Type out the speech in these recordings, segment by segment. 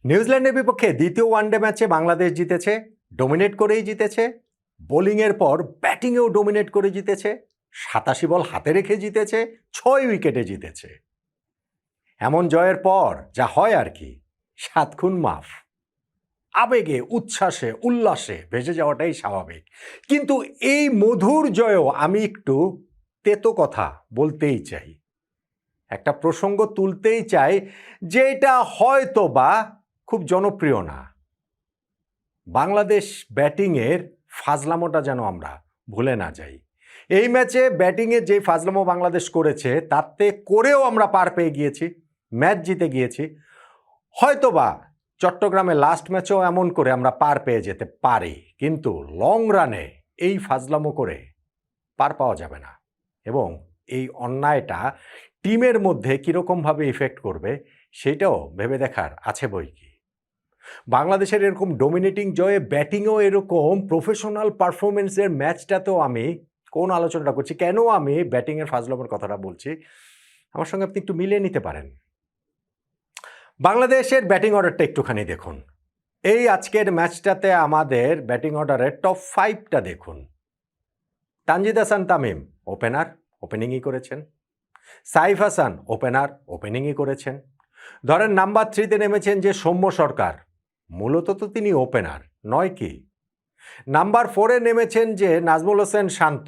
নিউজিল্যান্ডের বিপক্ষে দ্বিতীয় ওয়ানডে ম্যাচে বাংলাদেশ জিতেছে, ডমিনেট করেই জিতেছে। বোলিংয়ের পর ব্যাটিংয়েও ডমিনেট করে জিতেছে। ৮৭ বল হাতে রেখে জিতেছে, ৬ উইকেটে জিতেছে। এমন জয়ের পর যা হয় আর কি, ৭ খুন মাফ। আবেগে, উচ্ছ্বাসে, উল্লাসে ভেসে যাওয়াটাই স্বাভাবিক। কিন্তু এই মধুর জয়েও আমি একটু তেতো কথা বলতেই চাই, একটা প্রসঙ্গ তুলতেই চাই, যেটা হয়তো বা খুব জনপ্রিয় না। বাংলাদেশ ব্যাটিংয়ের ফাজলামোটা যেন আমরা ভুলে না যাই। এই ম্যাচে ব্যাটিংয়ে যে ফাজলামো বাংলাদেশ করেছে, তাতে করেও আমরা পার পেয়ে গিয়েছি, ম্যাচ জিতে গিয়েছি। হয়তোবা চট্টগ্রামে লাস্ট ম্যাচেও এমন করে আমরা পার পেয়ে যেতে পারি, কিন্তু লং রানে এই ফাজলামো করে পার পাওয়া যাবে না। এবং এই অন্যায়টা টিমের মধ্যে কীরকমভাবে ইফেক্ট করবে সেটাও ভেবে দেখার আছে বই কি। বাংলাদেশের এরকম ডোমিনেটিং জয়ে ব্যাটিংয়েও এরকম প্রফেশনাল পারফরমেন্সের ম্যাচটাতেও আমি কোন আলোচনাটা করছি, কেন আমি ব্যাটিংয়ের ফাজলামের কথাটা বলছি, আমার সঙ্গে আপনি একটু মিলিয়ে নিতে পারেন। বাংলাদেশের ব্যাটিং অর্ডারটা একটুখানি দেখুন। এই আজকের ম্যাচটাতে আমাদের ব্যাটিং অর্ডারের টপ 5টা দেখুন। তানজিদ হাসান তামিম ওপেনার, ওপেনিংই করেছেন। সাইফ হাসান ওপেনার, ওপেনিংই করেছেন। ধরেন নাম্বার 3-তে নেমেছেন যে সৌম্য সরকার, মূলত তো তিনি ওপেনার নয় কি। নাম্বার 4-এ নেমেছেন যে নাজমুল হোসেন শান্ত,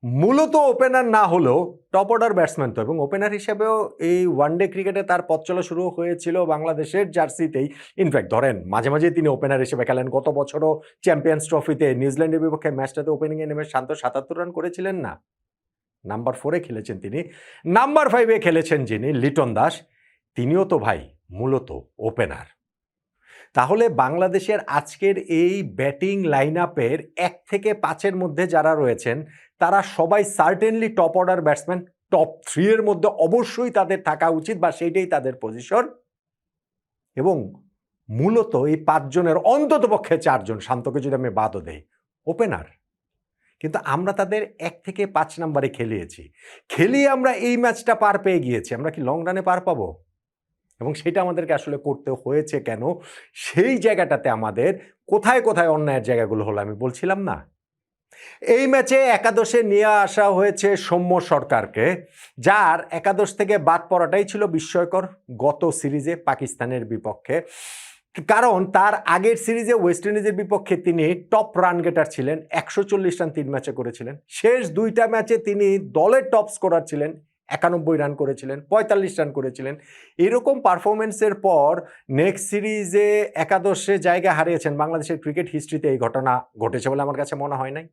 মূলত ওপেনার না হলেও টপ অর্ডার ব্যাটসম্যান তো, এবং ওপেনার হিসেবেও এই ওয়ানডে ক্রিকেটে তার পথ চলা শুরু হয়েছিল বাংলাদেশের জার্সিতেই। ইনফ্যাক্ট ধরেন মাঝে মাঝে তিনি ওপেনার হিসেবে খেলেন। গত বছরও চ্যাম্পিয়ন্স ট্রফিতে নিউজিল্যান্ডের বিপক্ষে ম্যাচটাতে ওপেনিংয়ে নেমে শান্ত ৭৭ রান করেছিলেন না। নাম্বার 4-এ খেলেছেন তিনি। নাম্বার 5-এ খেলেছেন যিনি লিটন দাস, তিনিও তো ভাই মূলত ওপেনার। তাহলে বাংলাদেশের আজকের এই ব্যাটিং লাইন আপের 1 থেকে 5-এর মধ্যে যারা রয়েছেন, তারা সবাই certainly top order batsman. Top 3-এর মধ্যে অবশ্যই তাদের থাকা উচিত, বা সেইটাই তাদের পজিশন। এবং মূলত এই 5 জনের অন্তত পক্ষে 4 জন, শান্তকে যদি আমি বাদও দেই, ওপেনার। কিন্তু আমরা তাদের 1 থেকে 5 নাম্বারে খেলিয়ে আমরা এই ম্যাচটা পার পেয়ে গিয়েছি। আমরা কি লং রানে পার পাবো? এবং সেটা আমাদেরকে আসলে করতে হয়েছে কেন, সেই জায়গাটাতে আমাদের কোথায় কোথায় অন্যায়ের জায়গাগুলো হলো আমি বলছিলাম না। এই ম্যাচে একাদশে নিয়ে আসা হয়েছে সৌম্য সরকারকে, যার একাদশ থেকে বাদ পড়াটাই ছিল বিস্ময়কর গত সিরিজে পাকিস্তানের বিপক্ষে। কারণ তার আগের সিরিজে ওয়েস্ট ইন্ডিজের বিপক্ষে তিনি টপ রান গেটার ছিলেন, 140 রান 3 ম্যাচে করেছিলেন। শেষ 2টা ম্যাচে তিনি দলের টপ স্কোরার ছিলেন, 91 রান করেছিলেন, 45 রান করেছিলেন। এরকম পারফরমেন্সের পর নেক্সট সিরিজে একাদশে জায়গা হারিয়েছেন। বাংলাদেশের ক্রিকেট হিস্ট্রিতে এই ঘটনা ঘটেছে বলে আমার কাছে মনে হয় নাই।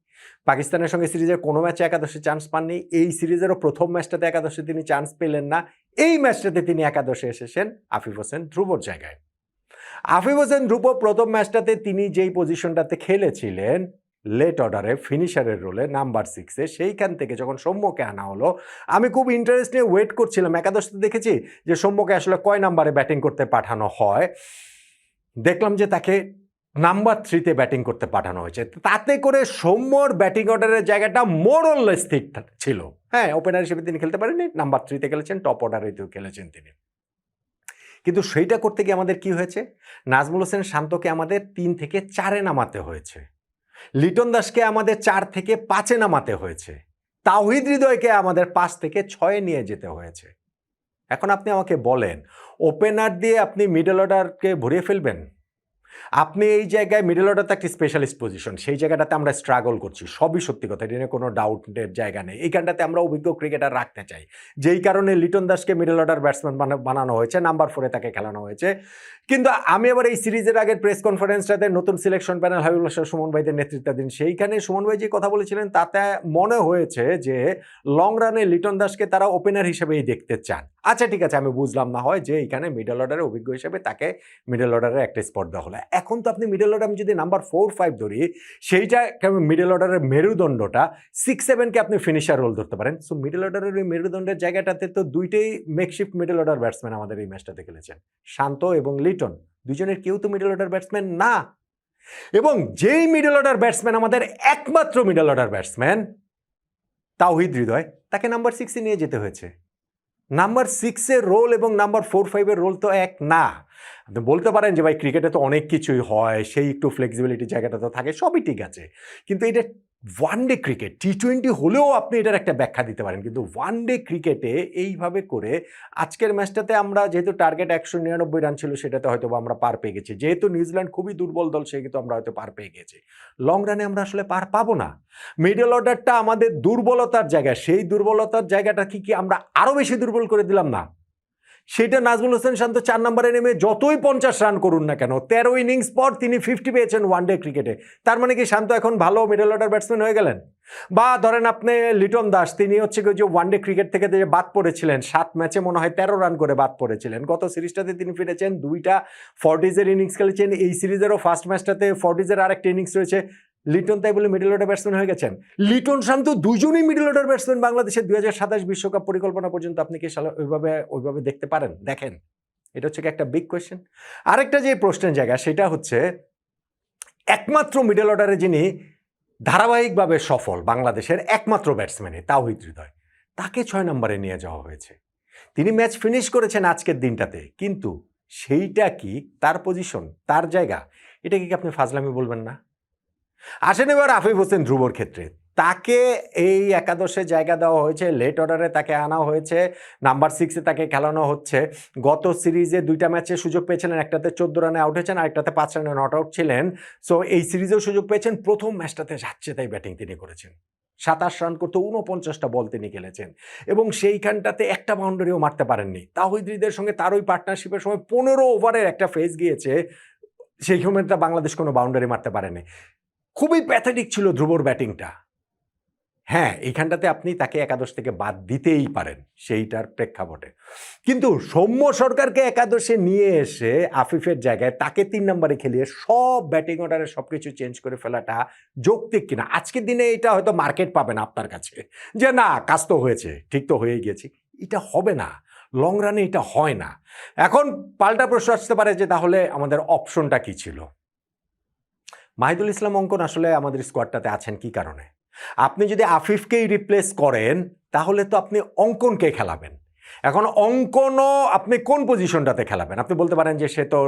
পাকিস্তানের সঙ্গে সিরিজের কোনো ম্যাচে একাদশে চান্স পাননি। এই সিরিজেরও প্রথম ম্যাচটাতে একাদশে তিনি চান্স পেলেন না। এই ম্যাচটাতে তিনি একাদশে এসেছেন আফিফ হোসেন ধ্রুবর জায়গায়। আফিফ হোসেন ধ্রুব প্রথম ম্যাচটাতে তিনি যেই পজিশনটাতে খেলেছিলেন, লেট অর্ডারে ফিনিশারের রোলে নাম্বার 6-এ, সেইখান থেকে যখন সৌম্যকে আনা হলো, আমি খুব ইন্টারেস্ট নিয়ে ওয়েট করছিলাম। একাদশে দেখেছি যে সৌম্যকে আসলে কয় নাম্বারে ব্যাটিং করতে পাঠানো হয়। দেখলাম যে তাকে নাম্বার 3-তে ব্যাটিং করতে পাঠানো হয়েছে। তাতে করে সৌম্যর ব্যাটিং অর্ডারের জায়গাটা মোরলেস ঠিক ছিল। হ্যাঁ, ওপেনার হিসেবে তিনি খেলতে পারেননি, নাম্বার 3-তে খেলেছেন, টপ অর্ডারেতেও খেলেছেন তিনি। কিন্তু সেইটা করতে গিয়ে আমাদের কি হয়েছে, নাজমুল হোসেন শান্তকে আমাদের 3 থেকে 4-এ নামাতে হয়েছে, লিটন দাসকে আমাদের 4 থেকে 5-এ নামাতে হয়েছে, তাওহিদ হৃদয়কে আমাদের 5 থেকে 6-এ নিয়ে যেতে হয়েছে। এখন আপনি আমাকে বলেন, ওপেনার দিয়ে আপনি মিডল অর্ডারকে ভরিয়ে ফেলবেন? আপনি এই জায়গায় মিডল অর্ডার তো একটি স্পেশালিস্ট পজিশন, সেই জায়গাটাতে আমরা স্ট্রাগল করছি, সবই সত্যি কথা, এটা নিয়ে কোনো ডাউটের জায়গা নেই। এইখানটাতে আমরা অভিজ্ঞ ক্রিকেটার রাখতে চাই, যেই কারণে লিটন দাসকে মিডল অর্ডার ব্যাটসম্যান বানানো হয়েছে, নাম্বার 4-এ তাকে খেলানো হয়েছে। কিন্তু আমি আবার এই সিরিজের আগের প্রেস কনফারেন্সটাতে নতুন সিলেকশন প্যানেল হাবিবুল হাসান সুমন ভাইদের নেতৃত্বাধীন, সেইখানে সুমন ভাই যে কথা বলেছিলেন, তাতে মনে হয়েছে যে লং রানে লিটন দাসকে তারা ওপেনার হিসেবেই দেখতে চান। আচ্ছা ঠিক আছে, আমি বুঝলাম না হয় যে এইখানে মিডল অর্ডারে অভিজ্ঞ হিসেবে তাকে মিডল অর্ডারে একটা স্পট দেওয়া হলো। এখন তো আপনি মিডল অর্ডার, আমি যদি নাম্বার 4-5 ধরি, সেইটা মিডল অর্ডারের মেরুদণ্ডটা 6-7-কে আপনি ফিনিশার রোল ধরতে পারেন। সো মিডল অর্ডারের ওই মেরুদণ্ডের জায়গাটাতে তো দুইটাই মেকশিফট মিডল অর্ডার ব্যাটসম্যান আমাদের এই ম্যাচটাতে খেলেছেন, শান্ত এবং লিটন। দুজনের কেউ তো মিডল অর্ডার ব্যাটসম্যান না। এবং যেই মিডল অর্ডার ব্যাটসম্যান আমাদের একমাত্র middle order batsman Towhid Hridoy, তাকে নাম্বার 6-এ নিয়ে যেতে হয়েছে। নাম্বার 6-এর রোল এবং নাম্বার 4-5-এর রোল তো এক না। আপনি বলতে পারেন যে ভাই ক্রিকেটে তো অনেক কিছুই হয়, সেই একটু ফ্লেক্সিবিলিটি জায়গাটা তো থাকে, সবই ঠিক আছে। কিন্তু এটা ওয়ানডে ক্রিকেট, টি-20 হলেও আপনি এটার একটা ব্যাখ্যা দিতে পারেন। কিন্তু ওয়ানডে ক্রিকেটে এইভাবে করে আজকের ম্যাচটাতে আমরা যেহেতু টার্গেট 199 রান ছিল, সেটাতে হয়তো আমরা পার পেয়ে গেছি। যেহেতু নিউজিল্যান্ড খুবই দুর্বল দল, সেহেতু আমরা হয়তো পার পেয়ে গেছি। লং রানে আমরা আসলে পার পাবো না। মিডল অর্ডারটা আমাদের দুর্বলতার জায়গা, সেই দুর্বলতার জায়গাটা কি আমরা আরও বেশি দুর্বল করে দিলাম না? সেটা নাজমুল হোসেন শান্ত 4 নম্বরে নেমে যতই 50 রান করুন না কেন, 13 ইনিংস পর তিনি 50 পেয়েছেন ওয়ানডে ক্রিকেটে। তার মানে কি শান্ত এখন ভালো মিডল অর্ডার ব্যাটসম্যান হয়ে গেলেন? বা ধরেন আপনি লিটন দাস, তিনি হচ্ছে যে ওয়ানডে ক্রিকেট থেকে যে বাদ পড়েছিলেন, 7 ম্যাচে মনে হয় 13 রান করে বাদ পড়েছিলেন। গত সিরিজটাতে তিনি ফিরেছেন, 2টা 40s-এর ইনিংস খেলেছেন। এই সিরিজেরও ফার্স্ট ম্যাচটাতে 40s-এর আরেকটা ইনিংস রয়েছে। লিটন তাই বলে মিডল অর্ডার ব্যাটসম্যান হয়ে গেছেন? লিটন শান্ত দুজনই মিডল অর্ডার ব্যাটসম্যান। বাংলাদেশের 2027 বিশ্বকাপ পরিকল্পনা পর্যন্ত আপনি কি ওইভাবে দেখতে পারেন? দেখেন, এটা হচ্ছে একটা বিগ কোয়েশ্চেন। আরেকটা যে প্রশ্নের জায়গা, সেটা হচ্ছে একমাত্র মিডল অর্ডারে যিনি ধারাবাহিকভাবে সফল বাংলাদেশের একমাত্র ব্যাটসম্যান তাওহিদ হৃদয়, তাকে 6 নম্বরে নিয়ে যাওয়া হয়েছে। তিনি ম্যাচ ফিনিশ করেছেন আজকের দিনটাতে, কিন্তু সেইটা কি তার পজিশন, তার জায়গা? এটা কি আপনি ফাজলামি বলবেন না? আসেন এবার আফিফ হোসেন ধ্রুবর ক্ষেত্রে। তাকে এই একাদশে জায়গা দেওয়া হয়েছে, লেট অর্ডারে তাকে আনা হয়েছে, নাম্বার 6-এ তাকে খেলানো হচ্ছে। গত সিরিজে 2টা ম্যাচে সুযোগ পেয়েছিলেন, একটাতে 14 রানে আউট হয়েছেন, আরেকটাতে 5 রানে নট আউট ছিলেন। সো এই সিরিজেও সুযোগ পেয়েছেন। প্রথম ম্যাচটাতে যাচ্ছে তাই ব্যাটিং তিনি করেছেন, 27 রান করতে 49টা বল তিনি খেলেছেন, এবং সেইখানটাতে একটা বাউন্ডারিও মারতে পারেননি। তাওহিদ হৃদয়ের সঙ্গে তার ওই পার্টনারশিপের সময় 15 ওভারের একটা ফেজ গিয়েছে, সেই সময়টা বাংলাদেশ কোনো বাউন্ডারি মারতে পারেনি। খুবই প্যাথেটিক ছিল ধ্রুবর ব্যাটিংটা। হ্যাঁ, এইখানটাতে আপনি তাকে একাদশ থেকে বাদ দিতেই পারেন, সেইটার প্রেক্ষাপটে। কিন্তু সৌম্য সরকারকে একাদশে নিয়ে এসে আফিফের জায়গায় তাকে 3 নম্বরে খেলিয়ে সব ব্যাটিং অর্ডারে সবকিছু চেঞ্জ করে ফেলাটা যৌক্তিক কিনা? আজকের দিনে এটা হয়তো মার্কেট পাবে না আপনার কাছে, যে না কাজ তো হয়েছে, ঠিক তো হয়েই গেছি। এটা হবে না, লং রানে এটা হয় না। এখন পাল্টা প্রশ্ন আসতে পারে যে তাহলে আমাদের অপশনটা কি ছিল? মাহিদুল ইসলাম অঙ্কন আসলে আমাদের স্কোয়াডটাতে আছেন কি কারণে? আপনি যদি আফিফকেই রিপ্লেস করেন, তাহলে তো আপনি অঙ্কনকে খেলাবেন। এখন অঙ্কনও আপনি কোন পজিশনটাতে খেলাবেন? আপনি বলতে পারেন যে সে তো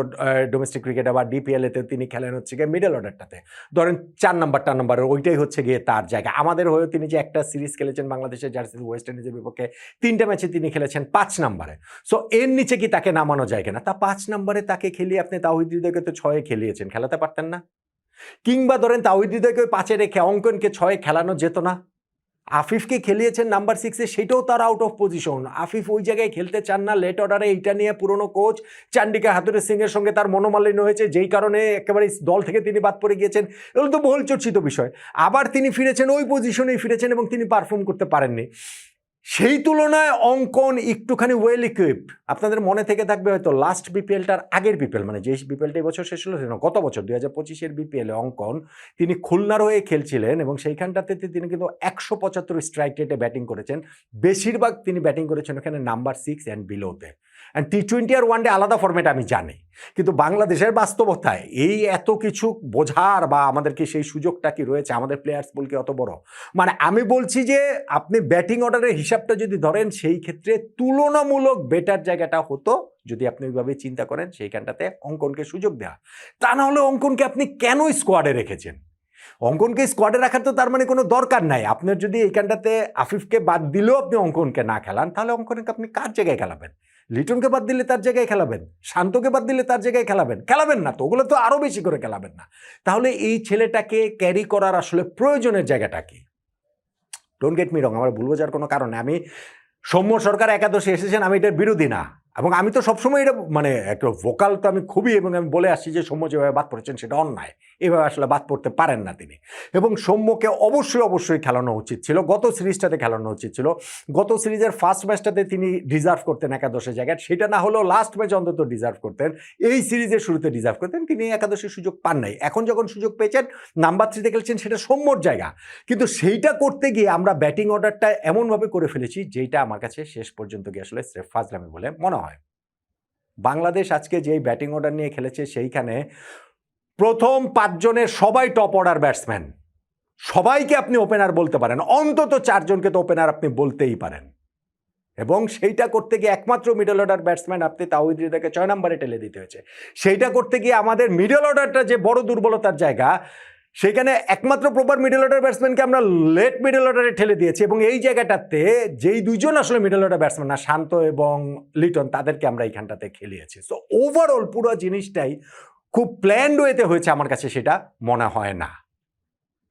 ডোমেস্টিক ক্রিকেটে বা ডিপিএলেতে তিনি খেলেন হচ্ছে গিয়ে মিডল অর্ডারটাতে, ধরেন 4 নাম্বারের ওইটাই হচ্ছে গিয়ে তার জায়গা। আমাদের হয়েও তিনি যে একটা সিরিজ খেলেছেন বাংলাদেশের জার্সি ওয়েস্ট ইন্ডিজের বিপক্ষে, 3টা ম্যাচে তিনি খেলেছেন 5 নম্বরে। সো এর নিচে কি তাকে নামানো যায় কিনা? তা 5 নম্বরে তাকে খেলিয়ে আপনি তাওহিদ হৃদয়কে তো 6-এ খেলিয়েছেন, খেলাতে পারতেন না? কিংবা ধরেন তাওহিদ হৃদয়কে 5-এ রেখে অঙ্কনকে 6-এ খেলানো যেত না? আফিফকে খেলিয়েছেন নাম্বার 6-এ, সেটাও তার আউট অফ পজিশন। আফিফ ওই জায়গায় খেলতে চান না, লেট অর্ডারে। এইটা নিয়ে পুরনো কোচ চান্ডিকা হাথুরুর সিংয়ের সঙ্গে তার মনোমালিন্য হয়েছে, যেই কারণে একেবারে দল থেকে তিনি বাদ পড়ে গিয়েছেন। এগুলো তো বহুল চর্চিত বিষয়। আবার তিনি ফিরেছেন, ওই পজিশনেই ফিরেছেন এবং তিনি পারফর্ম করতে পারেননি। সেই তুলনায় অঙ্কন একটুখানি ওয়েল ইকুইপড। আপনাদের মনে থেকে থাকবে হয়তো লাস্ট বিপিএলটার আগের বিপিএল, মানে যে বিপিএলটা এবছর শেষ হলো সেটা গত বছর 2025-এর বিপিএলে অঙ্কন তিনি খুলনার হয়ে খেলছিলেন, এবং সেইখানটাতে তিনি কিন্তু 175 স্ট্রাইক রেটে ব্যাটিং করেছেন। বেশিরভাগ তিনি ব্যাটিং করেছেন ওখানে নাম্বার 6 অ্যান্ড বিলোতে। অ্যান্ড টি-20 আর ওয়ানডে আলাদা ফরম্যাট আমি জানি, কিন্তু বাংলাদেশের বাস্তবতায় এই এত কিছু বোঝার বা আমাদেরকে সেই সুযোগটা কি রয়েছে? আমাদের প্লেয়ার্স বলকে অত বড়, মানে আমি বলছি যে আপনি ব্যাটিং অর্ডারের হিসাবটা যদি ধরেন, সেই ক্ষেত্রে তুলনামূলক বেটার জায়গাটা হতো যদি আপনি ওইভাবে চিন্তা করেন সেইখানটাতে অঙ্কনকে সুযোগ দেওয়া। তা না হলে অঙ্কনকে আপনি কেন স্কোয়াডে রেখেছেন? অঙ্কনকে স্কোয়াডে রাখার তো তার মানে কোনো দরকার নাই। আপনার যদি এইখানটাতে আফিফকে বাদ দিলেও আপনি অঙ্কনকে না খেলান, তাহলে অঙ্কনকে আপনি কার জায়গায় খেলাবেন? লিটনকে বাদ দিলে তার জায়গায় খেলাবেন? শান্তকে বাদ দিলে তার জায়গায় খেলাবেন? খেলাবেন না তো, ওগুলো তো আরও বেশি করে খেলাবেন না। তাহলে এই ছেলেটাকে ক্যারি করার আসলে প্রয়োজনের জায়গাটা কি? ডোন্ট গেট মি রং, আমার ভুল বোঝার কোনো কারণ নেই। আমি সৌম্য সরকার একাদশে এসেছেন, আমি এটার বিরোধী না, এবং আমি তো সবসময় এটা মানে একটা ভোকাল তো আমি খুবই, এবং আমি বলে আসছি যে সৌম্য যেভাবে বাদ পড়েছেন সেটা অন্যায়, এভাবে আসলে বাদ পড়তে পারেন না তিনি। এবং সৌম্যকে অবশ্যই খেলানো উচিত ছিল, গত সিরিজটাতে খেলানো উচিত ছিল। গত সিরিজের ফার্স্ট ম্যাচটাতে তিনি ডিজার্ভ করতেন একাদশের জায়গায়, সেটা না হলেও লাস্ট ম্যাচ অন্তত ডিজার্ভ করতেন, এই সিরিজের শুরুতে ডিজার্ভ করতেন। তিনি একাদশের সুযোগ পান নাই। এখন যখন সুযোগ পেয়েছেন, নাম্বার 3-তে খেলছেন, সেটা সৌম্যর জায়গা। কিন্তু সেইটা করতে গিয়ে আমরা ব্যাটিং অর্ডারটা এমনভাবে করে ফেলেছি যেটা আমার কাছে শেষ পর্যন্ত গিয়ে আসলে স্রেফ ফাজলামি বলে মনে হয়। বাংলাদেশ আজকে যেই ব্যাটিং অর্ডার নিয়ে খেলেছে, সেইখানে প্রথম 5 জনের সবাই টপ অর্ডার ব্যাটসম্যান। সবাইকে আপনি ওপেনার বলতে পারেন, অন্তত 4 জনকে তো ওপেনার আপনি বলতেই পারেন। এবং সেইটা করতে গিয়ে একমাত্র মিডল অর্ডার ব্যাটসম্যান আপনি তাওহিদ হৃদয়কে 6 নম্বরে ঠেলে দিতে হয়েছে। সেইটা করতে গিয়ে আমাদের মিডল অর্ডারটা যে বড় দুর্বলতার জায়গা, সেখানে একমাত্র প্রপার মিডল অর্ডার ব্যাটসম্যানকে আমরা লেট মিডল অর্ডারে ঠেলে দিয়েছি এবং এই জায়গাটাতে যেই দুইজন আসলে মিডল অর্ডার ব্যাটসম্যান না, শান্ত এবং লিটন, তাদেরকে আমরা এইখানটাতে খেলিয়েছি। সো ওভারঅল পুরো জিনিসটাই খুব প্ল্যান্ড ওয়েতে হয়েছে আমার কাছে সেটা মনে হয় না।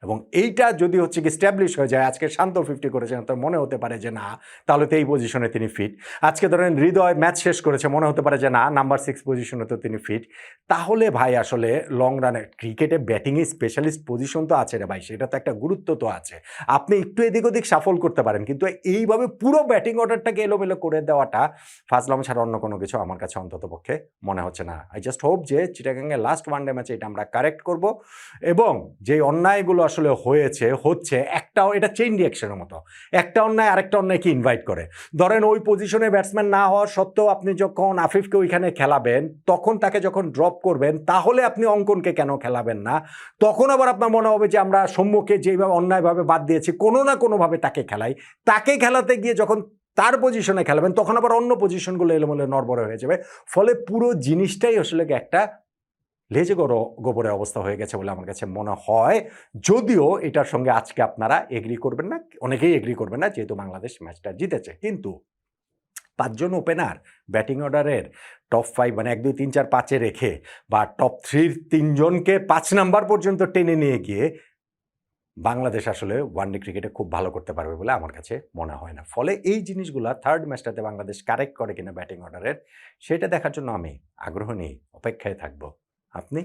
এবং এইটা যদি হচ্ছে কি স্ট্যাবলিশ হয়ে যায়, আজকে শান্ত 50 করেছেন, তো মনে হতে পারে যে না তাহলে তো এই পজিশনে তিনি ফিট। আজকে ধরেন হৃদয় ম্যাচ শেষ করেছে, মনে হতে পারে যে না নাম্বার 6 পজিশনে তো তিনি ফিট। তাহলে ভাই আসলে লং রানে ক্রিকেটে ব্যাটিংয়ে স্পেশালিস্ট পজিশন তো আছে রে ভাই, সেটা তো একটা গুরুত্ব তো আছে। আপনি একটু এদিক ওদিক সাফল করতে পারেন, কিন্তু এইভাবে পুরো ব্যাটিং অর্ডারটাকে এলোমেলো করে দেওয়াটা ফাজলাম ছাড়া অন্য কোনো কিছু আমার কাছে অন্তত পক্ষে মনে হচ্ছে না। আই জাস্ট হোপ যে চিটাগাংয়ের লাস্ট ওয়ানডে ম্যাচে এটা আমরা কারেক্ট করব এবং যে অন্যায়গুলো আসলে হচ্ছে একটাও, এটা চেইন রিঅ্যাকশনের মতো, একটা অন্যায় আরেকটা অন্যায়কে ইনভাইট করে। ধরেন ওই পজিশনে ব্যাটসম্যান না হওয়ার সত্ত্বেও আপনি যখন আফিফকে ওইখানে খেলাবেন, তখন তাকে যখন ড্রপ করবেন, তাহলে আপনি অঙ্কনকে কেন খেলাবেন না? তখন আবার আপনার মনে হবে যে আমরা সম্মুখে যেইভাবে অন্যায়ভাবে বাদ দিয়েছি, কোনো না কোনোভাবে তাকে খেলাই। তাকে খেলাতে গিয়ে যখন তার পজিশনে খেলাবেন, তখন আবার অন্য পজিশনগুলো এলোমেলো নড়বড়ে হয়ে যাবে। ফলে পুরো জিনিসটাই আসলে একটা লেজে গোবরে অবস্থা হয়ে গেছে বলে আমার কাছে মনে হয়। যদিও এটার সঙ্গে আজকে আপনারা এগ্রি করবেন না, অনেকেই এগ্রি করবেন না, যেহেতু বাংলাদেশ ম্যাচটা জিতেছে। কিন্তু 5 জন ওপেনার ব্যাটিং অর্ডারের টপ 5 মানে 1, 2, 3, 4, 5-এ রেখে বা টপ 3-র 3 জনকে 5 নাম্বার পর্যন্ত টেনে নিয়ে গিয়ে বাংলাদেশ আসলে ওয়ানডে ক্রিকেটে খুব ভালো করতে পারবে বলে আমার কাছে মনে হয় না। ফলে এই জিনিসগুলা থার্ড ম্যাচটাতে বাংলাদেশ কারেক্ট করে কিনা ব্যাটিং অর্ডারের, সেটা দেখার জন্য আমি আগ্রহ নিয়ে অপেক্ষায় থাকব। আপনি?